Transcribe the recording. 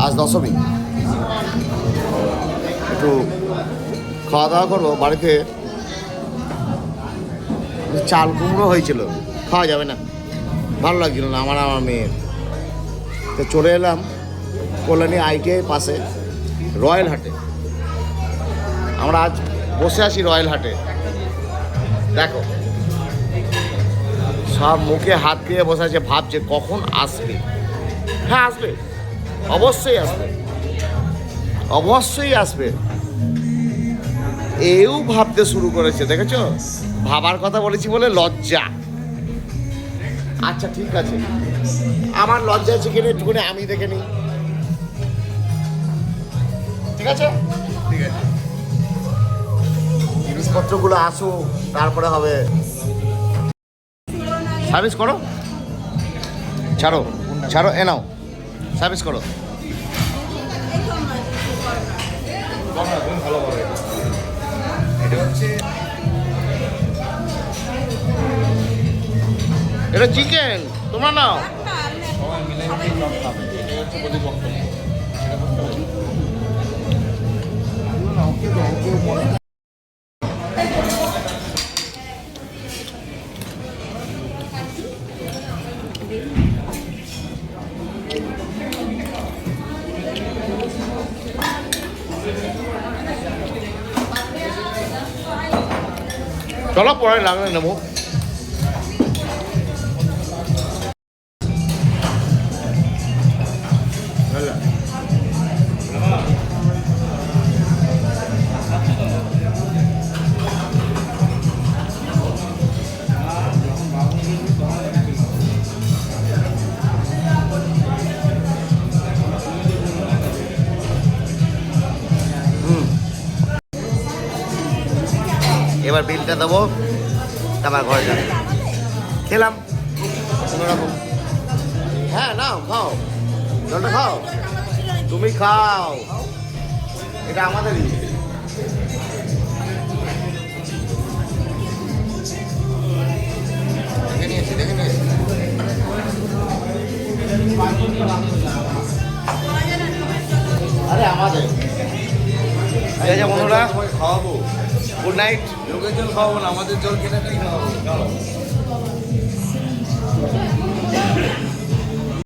আজ দশমী, একটু খাওয়া দাওয়া করবো বাড়িতে। চাল কুমড়ো হয়েছিল, খাওয়া যাবে না, ভালো লাগছিল না আমার মেয়ের। তো চলে এলাম কল্যাণী ITI পাশে রয়্যাল হাটে। আমরা আজ বসে আছি রয়্যাল হাটে। দেখো সব মুখে হাত দিয়ে বসে আছে, ভাবছে কখন আসবে। হ্যাঁ আসবে, অবশ্যই আসবে, অবশ্যই আসবে। এও ভাবতে শুরু করেছে, দেখেছ? ভাবার কথা বলেছি বলে লজ্জা। আচ্ছা ঠিক আছে, আমার লজ্জা আছে কিনা একটুখানি আমি দেখে নিই। ঠিক আছে, ঠিক আছে, জিনিসপত্রগুলো আসুক তারপরে হবে। সার্ভিস করো, ছাড়ো ছাড়ো, এ নাও সার্ভিস করো। এটা চিকেন তোমার নাও। চলো পরে লাগলে নেবো। এবার বিলটা দেবো, তারপর ঘরে যাবো। খেলাম কোনোরকম। হ্যাঁ নাও খাও, জলটা খাও, তুমি খাও, এটা আমাদেরই। দেখে নিয়েছি, দেখে নিয়েছি। আরে আমাদের ঠিক আছে বন্ধুরা, খাওয়াবো। Good night. লোকের জল খাওয়াবো না, আমাদের জল কেনাটাই খাওয়াবো।